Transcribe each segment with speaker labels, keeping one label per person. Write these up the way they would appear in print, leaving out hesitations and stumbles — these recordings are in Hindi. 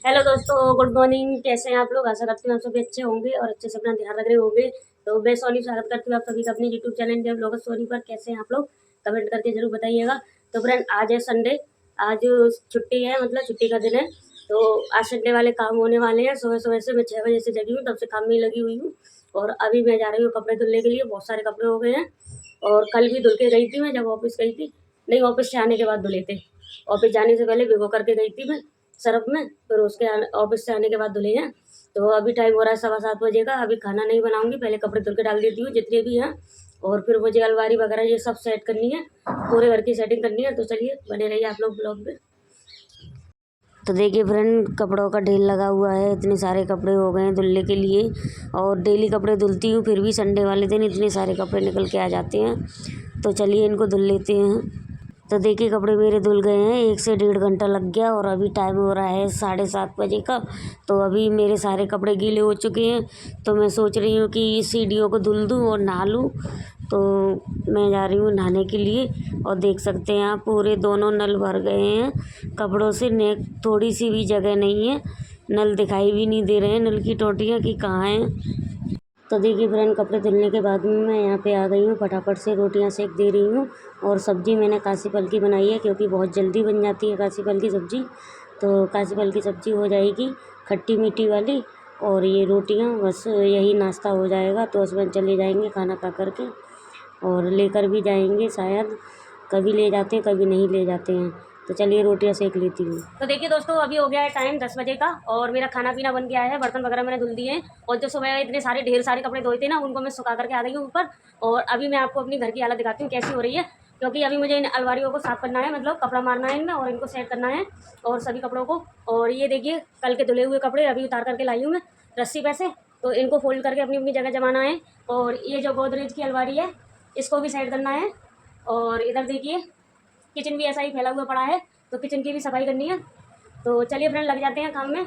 Speaker 1: हेलो दोस्तों, गुड मॉर्निंग। कैसे हैं आप लोग? आशा करती हूँ आप सभी अच्छे होंगे और अच्छे से अपना ध्यान रख रहे होंगे। तो मैं सोनी स्वागत करती हूँ आप सभी का अपने YouTube channel India blogger Soni पर। कैसे हैं आप लोग? कमेंट करके जरूर बताइएगा। तो फ्रेंड, आज है संडे। आज छुट्टी है, मतलब छुट्टी का दिन है। तो आज संडे वाले काम होने वाले हैं। सुबह सुबह से मैं 6 बजे से जगी हूँ, तब से काम में ही लगी हुई हूँ। और अभी मैं जा रही हूँ कपड़े धुलने के लिए। बहुत सारे कपड़े हो गए हैं और कल भी धुल के गई थी मैं, जब ऑफिस गई थी। नहीं, ऑफिस से आने के बाद धुले थे। ऑफिस जाने से पहले भिगो करके गई थी मैं सर्फ में, फिर उसके ऑफिस से आने के बाद धुले हैं। तो अभी टाइम हो रहा है 7:15 बजे का। अभी खाना नहीं बनाऊंगी, पहले कपड़े धुल के डाल देती हूँ जितने भी हैं। और फिर मुझे अलमारी वगैरह ये सब सेट करनी है, पूरे घर की सेटिंग करनी है। तो चलिए बने रहिए आप लोग ब्लॉग में। तो देखिए फ्रेंड, कपड़ों का ढेर लगा हुआ है। इतने सारे कपड़े हो गए हैं धुलने के लिए। और डेली कपड़े धुलती हूँ, फिर भी संडे वाले दिन इतने सारे कपड़े निकल के आ जाते हैं। तो चलिए इनको धुल लेते हैं। तो देखिए कपड़े मेरे धुल गए हैं, 1 से 1.5 घंटा लग गया। और अभी टाइम हो रहा है 7:30 बजे का। तो अभी मेरे सारे कपड़े गीले हो चुके हैं। तो मैं सोच रही हूँ कि सीढ़ियों को धुल दूँ और नहा लूँ। तो मैं जा रही हूँ नहाने के लिए। और देख सकते हैं आप, पूरे दोनों नल भर गए हैं कपड़ों से। नेक थोड़ी सी भी जगह नहीं है, नल दिखाई भी नहीं दे रहे हैं, नल की टोटियाँ कि कहाँ हैं। तो देखिए फ्रेंड, कपड़े धुलने के बाद में मैं यहाँ पे आ गई हूँ। फटाफट से रोटियाँ सेक दे रही हूँ। और सब्ज़ी मैंने कासी फल की बनाई है, क्योंकि बहुत जल्दी बन जाती है कासी फल की सब्ज़ी। तो कासी फल की सब्ज़ी हो जाएगी खट्टी मीठी वाली। और ये रोटियाँ, बस यही नाश्ता हो जाएगा। तो उसमें चले जाएंगे खाना खा करके, और लेकर भी जाएंगे शायद। कभी ले जाते हैं, कभी नहीं ले जाते हैं। तो चलिए रोटियाँ सेक लेती हूँ। तो देखिए दोस्तों, अभी हो गया है टाइम 10 बजे का, और मेरा खाना पीना बन गया है। बर्तन वगैरह मैंने धुल दिए हैं। और जो सुबह इतने सारे ढेर सारे कपड़े धोए थे ना, उनको मैं सुखा करके आ गई हूँ ऊपर। और अभी मैं आपको अपनी घर की हालत दिखाती हूँ कैसी हो रही है। क्योंकि अभी मुझे इन अलमारियों को साफ़ करना है, मतलब कपड़ा मारना है इनमें और इनको सेट करना है, और सभी कपड़ों को। और ये देखिए कल के धुले हुए कपड़े अभी उतार करके लाई हूँ मैं रस्सी पे से। तो इनको फोल्ड करके अपनी अपनी जगह जमाना है। और ये जो गोदरेज की अलमारी है, इसको भी सेट करना है। और इधर देखिए किचन भी ऐसा ही फैला हुआ पड़ा है, तो किचन की भी सफाई करनी है। तो चलिए फ्रेंड, लग जाते हैं काम में।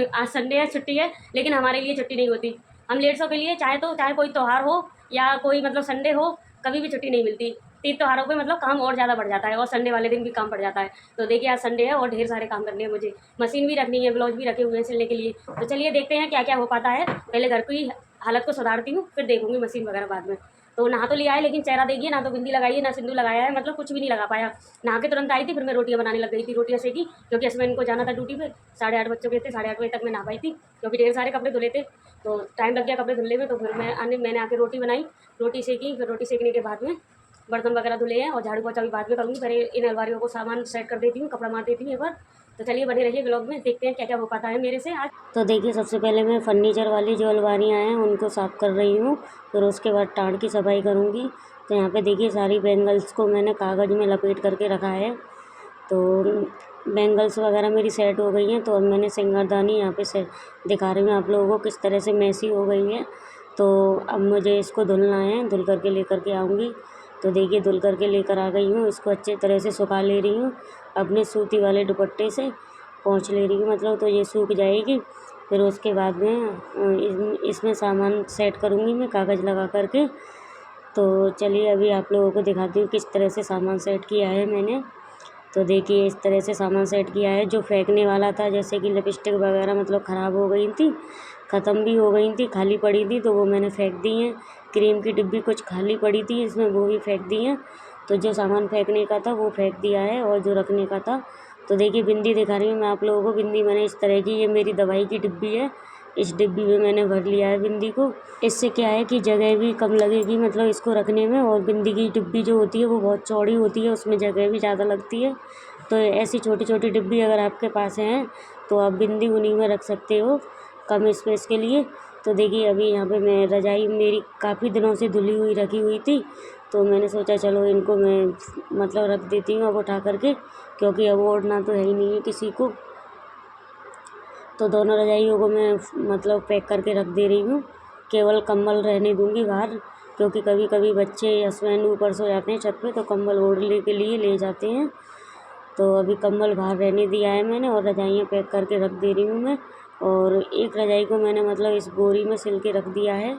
Speaker 1: आज संडे है, छुट्टी है, लेकिन हमारे लिए छुट्टी नहीं होती। हम लेडीज़ों के लिए चाहे कोई त्यौहार हो या कोई मतलब संडे हो, कभी भी छुट्टी नहीं मिलती। तीन त्योहारों पे मतलब काम और ज़्यादा बढ़ जाता है, और संडे वाले दिन भी काम बढ़ जाता है। तो देखिए आज संडे है और ढेर सारे काम करने हैं मुझे। मशीन भी रखनी है, ब्लाउज भी रखे हुए हैं सिलने के लिए। तो चलिए देखते हैं क्या क्या हो पाता है। पहले घर की हालत को सुधारती हूँ, फिर देखूंगी मशीन वगैरह बाद में। तो नहा तो लिया है, लेकिन चेहरा देखिए, ना तो बिंदी लगाई है ना सिंदूर लगाया है, मतलब कुछ भी नहीं लगा पाया। नहा के तुरंत आई थी, फिर मैं रोटियां बनाने लग गई थी। रोटियां सेकी, क्योंकि हस्बैंड इनको जाना था ड्यूटी पे। 8:30 बच्चों के थे, 8:30 बजे तक मैं नहा पाई थी, क्योंकि ढेर सारे कपड़े धुले थे। तो टाइम लग गया कपड़े धुलने में। तो फिर मैंने आके रोटी बनाई, रोटी सेकी। फिर रोटी सेकने के बाद में बर्तन वगैरह धुले हैं, और झाड़ू पोछा भी बाद में करूँगी। पहले इन अलमारियों को सामान सेट कर देती हूँ, कपड़ा मार देती हूँ एक बार। तो चलिए बने रहिए ब्लॉग में, देखते हैं क्या क्या हो पाता है मेरे से आज। तो देखिए सबसे पहले मैं फर्नीचर वाली जो अलमारियाँ हैं उनको साफ़ कर रही हूँ। फिर उसके बाद टाँड़ की सफाई करूँगी। तो यहाँ पे देखिए सारी बैंगल्स को मैंने कागज़ में लपेट करके रखा है। तो बैंगल्स वगैरह मेरी सेट हो गई हैं। तो अब मैंने सिंगारदानी यहाँ पे से दिखा रही हूँ आप लोगों को किस तरह से मैसी हो गई है। तो अब मुझे इसको धुलना है, धुल करके लेकर के आऊँगी। तो देखिए धुल करके लेकर आ गई हूँ, इसको अच्छी तरह से सुखा ले रही हूँ अपने सूती वाले दुपट्टे से। पोंछ ले रही हूँ मतलब, तो ये सूख जाएगी। फिर उसके बाद में इसमें सामान सेट करूँगी मैं कागज़ लगा करके। तो चलिए अभी आप लोगों को दिखाती हूँ किस तरह से सामान सेट किया है मैंने। तो देखिए इस तरह से सामान सेट किया है। जो फेंकने वाला था, जैसे कि लिपस्टिक वगैरह मतलब ख़राब हो गई थी, ख़त्म भी हो गई थी, खाली पड़ी थी, तो वो मैंने फेंक दी हैं। क्रीम की डिब्बी कुछ खाली पड़ी थी इसमें, वो भी फेंक दी हैं। तो जो सामान फेंकने का था वो फेंक दिया है, और जो रखने का था। तो देखिए बिंदी दिखा रही हूँ मैं आप लोगों को। बिंदी मैंने इस तरह की, ये मेरी दवाई की डिब्बी है, इस डिब्बी में मैंने भर लिया है बिंदी को। इससे क्या है कि जगह भी कम लगेगी मतलब इसको रखने में। और बिंदी की डिब्बी जो होती है वो बहुत चौड़ी होती है, उसमें जगह भी ज़्यादा लगती है। तो ऐसी छोटी छोटी डिब्बी अगर आपके पास हैं तो आप बिंदी उन्हीं में रख सकते हो, कम स्पेस के लिए। तो देखिए अभी यहाँ पे मैं रज़ाई मेरी काफ़ी दिनों से धुली हुई रखी हुई थी। तो मैंने सोचा चलो इनको मैं मतलब रख देती हूँ अब उठा करके, क्योंकि अब ओढ़ना तो है ही नहीं है किसी को। तो दोनों रज़ाइयों को मैं मतलब पैक करके रख दे रही हूँ। केवल कंबल रहने दूँगी बाहर, क्योंकि कभी कभी बच्चे हस्बैंड ऊपर सो जाते हैं छत पे, तो कंबल ओढ़ने के लिए ले जाते हैं। तो अभी कंबल बाहर रहने दिया है मैंने, और रज़ाइयाँ पैक करके रख दे रही हूँ मैं। और एक रज़ाई को मैंने मतलब इस बोरी में सिल के रख दिया है,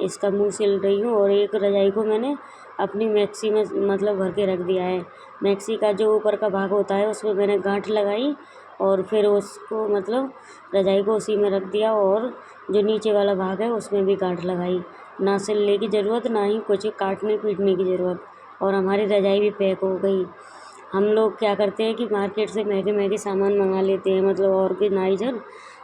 Speaker 1: इसका मुंह सिल रही हूँ। और एक रज़ाई को मैंने अपनी मैक्सी में मतलब भर के रख दिया है। मैक्सी का जो ऊपर का भाग होता है उसमें मैंने गांठ लगाई, और फिर उसको मतलब रजाई को उसी में रख दिया और जो नीचे वाला भाग है उसमें भी गांठ लगाई। ना सिलने की ज़रूरत ना ही कुछ काटने पीटने की ज़रूरत, और हमारी रजाई भी पैक हो गई। हम लोग क्या करते हैं कि मार्केट से महंगे महंगे सामान मंगा लेते हैं, मतलब ऑर्गेनाइज़र,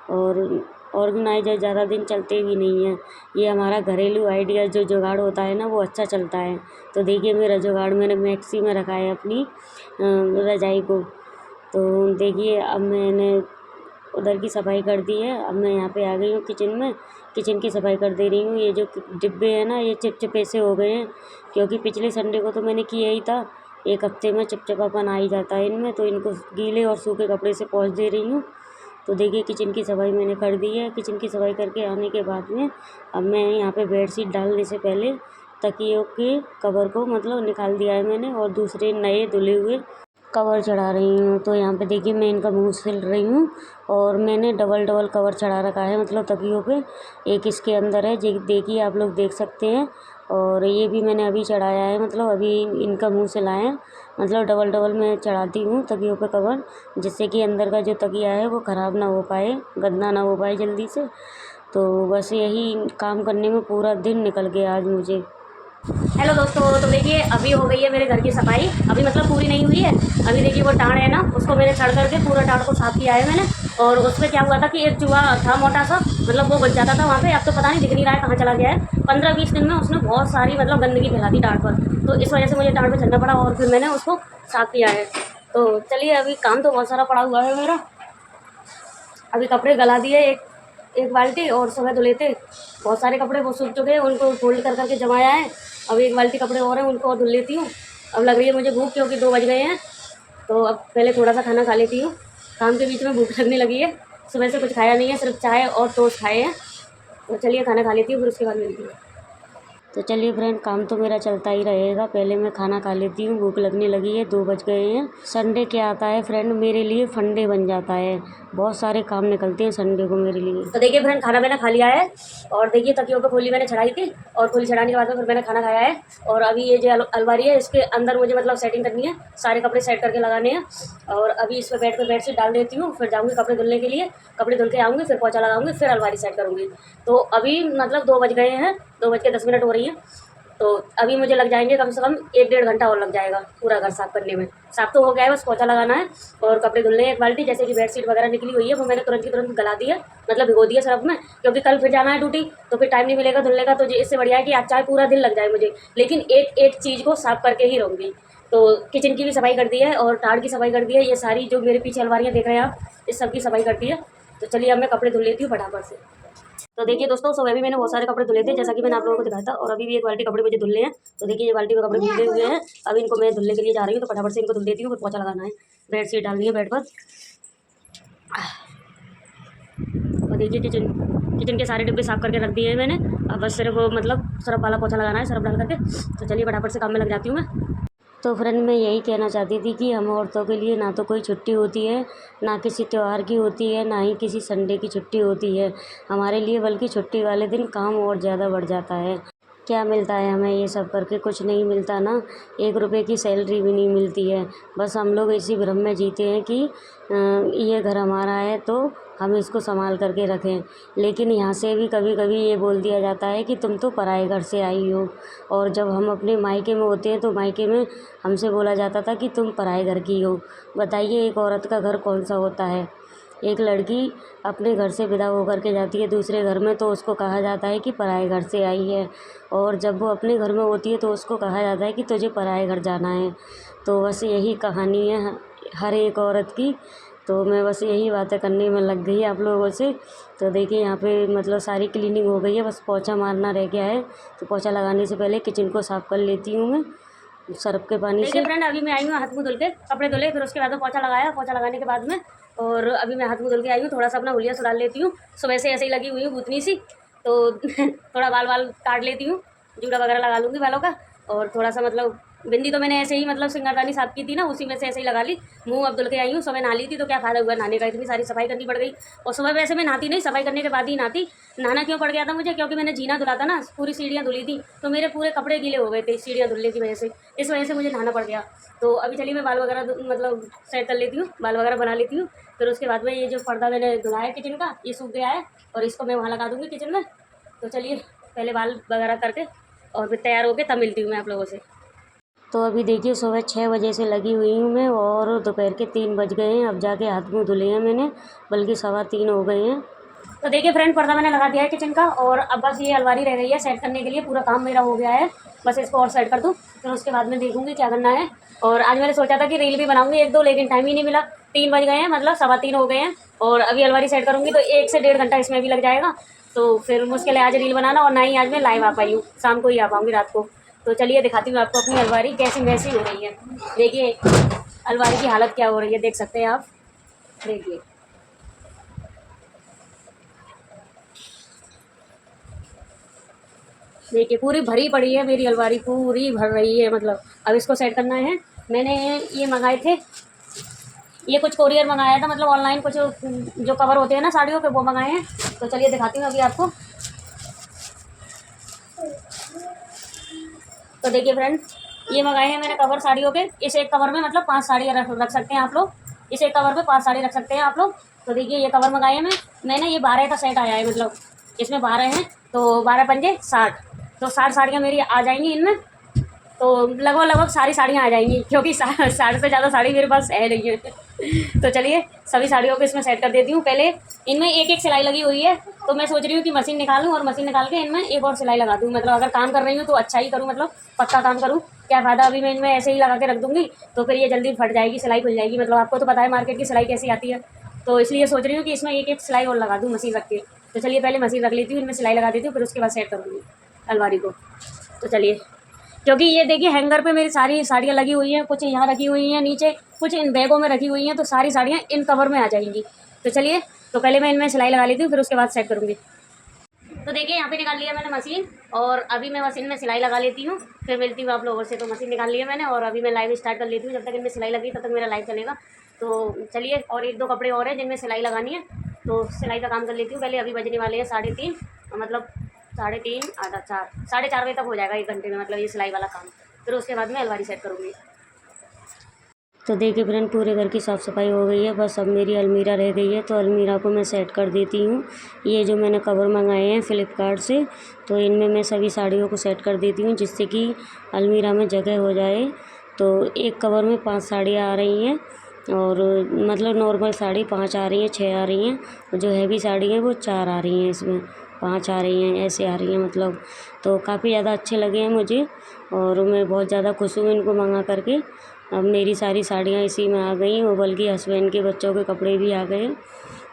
Speaker 1: और ऑर्गेनाइज़र ज़्यादा दिन चलते भी नहीं हैं। ये हमारा घरेलू आइडिया जो जुगाड़ होता है ना वो अच्छा चलता है। तो देखिए मेरा जुगाड़ मैंने मैक्सी में रखा है अपनी रजाई को। तो देखिए अब मैंने उधर की सफाई कर दी है। अब मैं यहाँ पे आ गई हूँ किचन में, किचन की सफाई कर दे रही हूँ। ये जो डिब्बे हैं ना ये चिपचिपे से हो गए हैं, क्योंकि पिछले संडे को तो मैंने किया ही था। एक हफ्ते में चिपचिपापन आ ही जाता है इनमें, तो इनको गीले और सूखे कपड़े से पोंछ दे रही हूँ। तो देखिए किचन की सफाई मैंने कर दी है। किचन की सफाई करके आने के बाद में अब मैं यहाँ पे बेडशीट डालने से पहले तकियों के कवर को मतलब निकाल दिया है मैंने, और दूसरे नए धुले हुए कवर चढ़ा रही हूँ। तो यहाँ पे देखिए मैं इनका मुंह सिल रही हूँ, और मैंने डबल डबल कवर चढ़ा रखा है मतलब तकियों पे। एक इसके अंदर है देखिए आप लोग देख सकते हैं, और ये भी मैंने अभी चढ़ाया है, मतलब अभी इनका मुंह सिलाया है। मतलब डबल डबल मैं चढ़ाती हूँ तकियों पे कवर, जिससे कि अंदर का जो तकिया है वो ख़राब ना हो पाए, गंदा ना हो पाए जल्दी से। तो बस यही काम करने में पूरा दिन निकल गया आज मुझे। हेलो दोस्तों, तो देखिए अभी हो गई है मेरे घर की सफाई। अभी मतलब पूरी नहीं हुई है। अभी देखिए वो टाण है ना, उसको मैंने छड़ करके पूरा टाण को साफ किया है मैंने। और उसमें क्या हुआ था कि एक चूहा था मोटा सा, मतलब वो बच जाता था वहाँ पे। अब तो पता नहीं दिख नहीं रहा है कहाँ चला गया है। 15-20 दिन में उसने बहुत सारी मतलब गंदगी फैला दी टाण पर, तो इस वजह से मुझे टाण पर चलना पड़ा और फिर मैंने उसको साफ किया है। तो चलिए अभी काम तो बहुत सारा पड़ा हुआ है मेरा। अभी कपड़े गला दिए एक एक बाल्टी, और सुबह धुले थे बहुत सारे कपड़े, वो सूख चुके हैं, उनको फोल्ड कर करके जमाया है। अब एक बाल्टी कपड़े और हैं, उनको और धुल लेती हूँ। अब लग रही है मुझे भूख, क्योंकि 2 बज गए हैं। तो अब पहले थोड़ा सा खाना खा लेती हूँ। काम के बीच में भूख लगने लगी है। सुबह से कुछ खाया नहीं है, सिर्फ चाय और टोस्ट खाए हैं। तो चलिए खाना खा लेती हूँ, फिर उसके बाद मिलती हूँ। तो चलिए फ्रेंड, काम तो मेरा चलता ही रहेगा। पहले मैं खाना खा लेती हूँ, भूख लगने लगी है, 2 बज गए हैं। संडे क्या आता है फ्रेंड, मेरे लिए फंडे बन जाता है। बहुत सारे काम निकलते हैं संडे को मेरे लिए। तो देखिए फ्रेंड, खाना मैंने खा लिया है, और देखिए तकियों पे खोली मैंने चढ़ाई थी, और खोली चढ़ाने के बाद में फिर मैंने खाना खाया है। और अभी ये जो अलमारी है इसके अंदर मुझे मतलब सेटिंग करनी है, सारे कपड़े सेट करके लगाने हैं। और अभी इस पर बेडशीट डाल देती हूँ, फिर जाऊँगी कपड़े धुलने के लिए। कपड़े धुल के आऊँगी, फिर पोछा लगाऊंगी, फिर अलमारी सेट करूँगी। तो अभी मतलब 2 बज गए हैं, 2:10 हो रही है। तो अभी मुझे लग जाएंगे कम से कम 1-1.5 घंटा और लग जाएगा पूरा घर साफ़ करने में। साफ़ तो हो गया है, बस पोछा लगाना है और कपड़े धुलने हैं। एक बाल्टी जैसे कि बेडशीट वगैरह निकली हुई है वो मैंने तुरंत की तुरंत गला दी है, मतलब भिगो दिया सर्फ में, क्योंकि कल फिर जाना है ड्यूटी, तो फिर टाइम नहीं मिलेगा धुलने का। तो इससे बढ़िया है कि आज चाहे पूरा दिन लग जाए मुझे, लेकिन एक एक चीज़ को साफ़ करके ही रहूँगी। तो किचन की भी सफाई कर दी है और टाड़ की सफाई कर दी है। ये सारी जो मेरे पीछे अलमारियाँ देख रहे हैं आप, इस सब की सफाई कर दी है। तो चलिए अब मैं कपड़े धुल लेती हूँ फटाफट से। तो देखिए दोस्तों, सुबह भी मैंने बहुत सारे कपड़े धुले थे, जैसा कि मैंने आप लोगों को दिखाया था, और अभी भी एक बाल्टी कपड़े मुझे धुलने हैं। तो देखिए ये बाल्टी में कपड़े भीगे हुए हैं, अब इनको मैं धुलने के लिए जा रही हूँ। तो फटाफट से इनको धुल देती हूँ, फिर पोछा लगाना है, बेडशीट डालनी है बेड पर। और देखिए किचन के सारे डिब्बे साफ़ करके रख दिए हैं मैंने। अब बस सिर्फ मतलब सरफ वाला पोछा लगाना है, सरफ डाल करके। तो चलिए फटाफट से काम में लग जाती हूँ मैं। तो फ्रेंड, मैं यही कहना चाहती थी कि हम औरतों के लिए ना तो कोई छुट्टी होती है, ना किसी त्यौहार की होती है, ना ही किसी संडे की छुट्टी होती है हमारे लिए, बल्कि छुट्टी वाले दिन काम और ज़्यादा बढ़ जाता है। क्या मिलता है हमें ये सब करके? कुछ नहीं मिलता ना, 1 रुपये की सैलरी भी नहीं मिलती है। बस हम लोग इसी भ्रम में जीते हैं कि ये घर हमारा है तो हम इसको संभाल करके रखें। लेकिन यहाँ से भी कभी कभी ये बोल दिया जाता है कि तुम तो पराए घर से आई हो, और जब हम अपने मायके में होते हैं तो मायके में हमसे बोला जाता था कि तुम पराए घर की हो। बताइए एक औरत का घर कौन सा होता है? एक लड़की अपने घर से विदा होकर के जाती है दूसरे घर में, तो उसको कहा जाता है कि पराए घर से आई है, और जब वो अपने घर में होती है तो उसको कहा जाता है कि तुझे पराए घर जाना है। तो बस यही कहानी है हर एक औरत की। तो मैं बस यही बातें करने में लग गई आप लोगों से। तो देखिए यहाँ पे मतलब सारी क्लीनिंग हो गई है, बस पोछा मारना रह गया है। तो पोछा लगाने से पहले किचन को साफ़ कर लेती हूँ मैं सर्फ के पानी से। देखिए फ्रेंड, अभी मैं आई हूँ, हाथ मुँह धुल के कपड़े धुले, फिर उसके बाद में पोछा लगाया। पोछा लगाने के बाद में और अभी मैं हाथ मुँह धुल के आई हूँ, थोड़ा सा अपना हुलिया सुधार लेती हूँ। सुबह से ऐसे ही लगी हुई हूँ भूतनी सी, तो थोड़ा बाल काट लेती हूँ, जूड़ा वगैरह लगा लूँगी बालों का, और थोड़ा सा मतलब बिंदी तो मैंने ऐसे ही मतलब सिंगारदानी साफ की थी ना, उसी में से ऐसे ही लगा ली। मुंह अब धुल के आई हूँ, सुबह नहा ली थी तो क्या फ़ायदा हुआ नहाने का, इतनी सारी सफाई करनी पड़ गई। और सुबह वैसे मैं नहाती नहीं, सफाई करने के बाद ही नहाती। नहाना क्यों पड़ गया था मुझे, क्योंकि मैंने जीना धुला था ना, पूरी सीढ़ियाँ धुली थी, तो मेरे पूरे कपड़े गीले हो गए थे सीढ़ियाँ धुलने की वजह से, इस वजह से मुझे नहाना पड़ गया। तो अभी चलिए मैं बाल वगैरह मतलब सेट कर लेती हूँ, बाल वगैरह बना लेती हूँ। फिर उसके बाद में ये जो पर्दा मैंने धुलाया है किचन का, ये सूख गया है और इसको मैं वहाँ लगा दूँगी किचन में। तो चलिए पहले बाल वगैरह करके और फिर तैयार होके तब मिलती हूँ मैं आप लोगों से। तो अभी देखिए सुबह 6 बजे से लगी हुई हूँ मैं और दोपहर के 3 बज गए हैं। अब जाके हाथ मुँह धुले हैं मैंने, बल्कि 3:15 हो गए हैं। तो देखिए फ्रेंड, पर्दा मैंने लगा दिया है किचन का और अब बस ये अलमारी रह गई है सेट करने के लिए। पूरा काम मेरा हो गया है, बस इसको और सेट कर दूँ, फिर उसके बाद में देखूँगी क्या करना है। और आज मैंने सोचा था कि रील भी बनाऊँगी 1-2, लेकिन टाइम ही नहीं मिला। 3 बज गए हैं, मतलब 3:15 हो गए हैं और अभी अलमारी सेट करूँगी तो 1 से 1.5 घंटा इसमें भी लग जाएगा। तो फिर मुश्किल है आज रील बनाना, और ना ही आज मैं लाइव आ पाई हूँ, शाम को ही आ पाऊँगी, रात को। तो चलिए दिखाती हूँ आपको अपनी अलमारी कैसी मैसी हो रही है। देखिए अलमारी की हालत क्या हो रही है, देख सकते हैं आप, देखिए। देखिए पूरी भरी पड़ी है मेरी अलमारी, पूरी भर रही है मतलब। अब इसको सेट करना है। मैंने ये मंगाए थे, ये कुछ कोरियर मंगाया था, मतलब ऑनलाइन कुछ जो कवर होते हैं ना साड़ियों के, वो मंगाए हैं। तो चलिए दिखाती हूँ अभी आपको। तो देखिए फ्रेंड, ये मंगाए हैं मैंने कवर साड़ियों के। इस एक कवर में मतलब 5 साड़ियाँ रख सकते हैं आप लोग। इस एक कवर में 5 साड़ी रख सकते हैं आप लोग। तो देखिए ये कवर मंगाए हैं मैंने ये 12 का सेट आया है, मतलब इसमें 12 हैं, तो 12 पंजे 60, तो 60 साड़ियाँ मेरी आ जाएंगी इनमें। तो लगभग सारी साड़ियाँ आ जाएंगी, क्योंकि 60 से ज़्यादा साड़ी मेरे पास है नहीं है। तो चलिए सभी साड़ियों को इसमें सेट कर देती हूँ। पहले इनमें एक एक सिलाई लगी हुई है, तो मैं सोच रही हूँ कि मशीन निकालूँ और मशीन निकाल के इनमें एक और सिलाई लगा दूँ। मतलब अगर काम कर रही हूँ तो अच्छा ही करूँ, मतलब पक्का काम करूँ। क्या फ़ायदा अभी मैं इनमें ऐसे ही लगा के रख दूँगी तो फिर ये जल्दी फट जाएगी, सिलाई खुल जाएगी। मतलब आपको तो पता है मार्केट की सिलाई कैसी आती है, तो इसलिए सोच रही हूँ कि इसमें एक एक सिलाई और लगा दूँ मशीन रख के। तो चलिए पहले मशीन रख लेती हूँ, इनमें सिलाई लगा देती हूँ, फिर उसके बाद सेट करूँगी अलमारी को। तो चलिए, क्योंकि ये देखिए हैंगर पे मेरी सारी साड़ियाँ लगी हुई हैं, कुछ यहाँ रखी हुई हैं नीचे, कुछ इन बैगों में रखी हुई हैं, तो सारी साड़ियाँ इन कवर में आ जाएंगी। तो चलिए, तो पहले मैं इनमें सिलाई लगा लेती हूँ, फिर उसके बाद सेट करूँगी। तो देखिए यहाँ पे निकाल लिया मैंने मशीन, और अभी मैं मशीन में सिलाई लगा लेती हूँ, फिर मिलती हूँ आप लोगों से। तो मशीन निकाल लिया मैंने और अभी मैं लाइव स्टार्ट कर लेती हूँ। जब तक इनमें सिलाई लगी तब तक मेरा लाइव चलेगा। तो चलिए, और 1-2 कपड़े और हैं जिनमें सिलाई लगानी है, तो सिलाई का काम कर लेती हूँ पहले। अभी बजने वाले हैं 3:30, मतलब 3:30 आधा 4, 4:30 बजे तक हो जाएगा 1 घंटे में, मतलब ये सिलाई वाला काम। फिर उसके बाद मैं अलमारी सेट करूँगी। तो देखिए फ्रेंड, पूरे घर की साफ़ सफाई हो गई है, बस अब मेरी अलमीरा रह गई है, तो अलमीरा को मैं सेट कर देती हूँ। ये जो मैंने कवर मंगाए हैं फ़्लिपकार्ट से, तो इनमें मैं सभी साड़ियों को सेट कर देती हूँ, जिससे कि अलमीरा में जगह हो जाए। तो एक कवर में 5 साड़ियाँ आ रही हैं, और मतलब नॉर्मल साड़ी 5 आ रही हैं, 6 आ रही हैं, और जो हैवी साड़ी है वो 4 आ रही हैं, इसमें 5 आ रही हैं, ऐसे आ रही हैं मतलब। तो काफ़ी ज़्यादा अच्छे लगे हैं मुझे, और मैं बहुत ज़्यादा खुश हूँ इनको मंगा करके। अब मेरी सारी साड़ियाँ इसी में आ गई, और बल्कि हस्बैंड के बच्चों के कपड़े भी आ गए।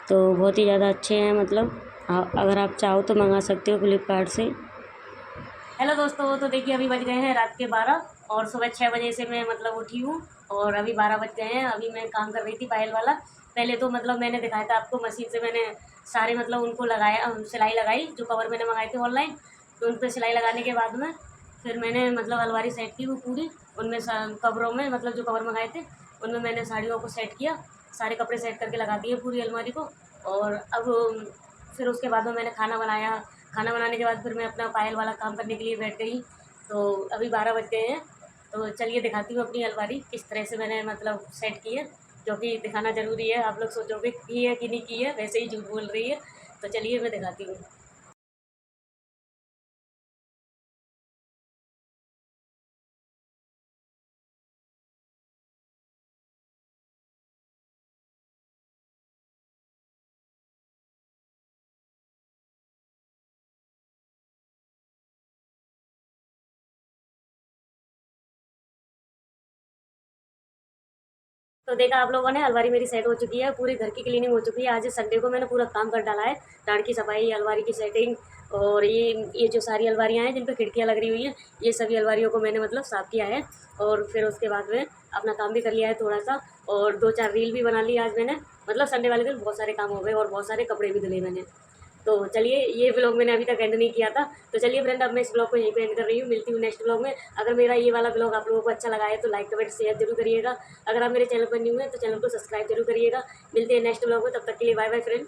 Speaker 1: तो बहुत ही ज़्यादा अच्छे हैं, मतलब अगर आप चाहो तो मंगा सकते हो फ्लिपकार्ट से। हेलो दोस्तों, तो देखिए अभी बज गए हैं रात के 12, और सुबह 6 बजे से मैं मतलब उठी हूँ, और अभी 12 बज गए हैं। अभी मैं काम कर रही थी पायल वाला। पहले तो मतलब मैंने दिखाया था आपको, मशीन से मैंने सारे मतलब उनको लगाया, सिलाई लगाई, जो कवर मैंने मंगाए थे ऑनलाइन। तो उन पर सिलाई लगाने के बाद में फिर मैंने मतलब अलमारी सेट की वो पूरी। उनमें कवरों में, मतलब जो कवर मंगाए थे उनमें मैंने साड़ियों को सेट किया, सारे कपड़े सेट करके लगा दिए पूरी अलमारी को। और अब फिर उसके बाद में मैंने खाना बनाया। खाना बनाने के बाद फिर मैं अपना पायल वाला काम करने के लिए बैठ गई। तो अभी 12 बज गए हैं। तो चलिए दिखाती हूँ अपनी अलमारी किस तरह से मैंने मतलब सेट की है, क्योंकि दिखाना ज़रूरी है। आप लोग सोचोगे की है कि नहीं की है, वैसे ही झूठ बोल रही है। तो चलिए मैं दिखाती हूँ। तो देखा आप लोगों ने, अलमारी मेरी सेट हो चुकी है, पूरी घर की क्लीनिंग हो चुकी है। आज संडे को मैंने पूरा काम कर डाला है, दाढ़ की सफाई, अलमारी की सेटिंग, और ये जो सारी अलमारियाँ हैं जिन पे खिड़कियाँ लग रही हुई हैं, ये सभी अलमारियों को मैंने मतलब साफ़ किया है। और फिर उसके बाद में अपना काम भी कर लिया है थोड़ा सा, और 2-4 रील भी बना ली आज मैंने। मतलब संडे वाले दिन बहुत सारे काम हो गए और बहुत सारे कपड़े भी धुले मैंने। तो चलिए, ये ब्लॉग मैंने अभी तक एंड नहीं किया था। तो चलिए फ्रेंड, अब मैं इस ब्लॉग को यहीं पे एंड कर रही हूँ। मिलती हूँ नेक्स्ट ब्लॉग में। अगर मेरा ये वाला ब्लॉग आप लोगों को अच्छा लगा है तो लाइक कमेंट शेयर जरूर करिएगा। अगर आप मेरे चैनल पर न्यू है तो चैनल को सब्सक्राइब जरूर करिएगा। मिलते हैं नेक्स्ट ब्लॉग में, तब तक के लिए बाय बाय फ्रेंड।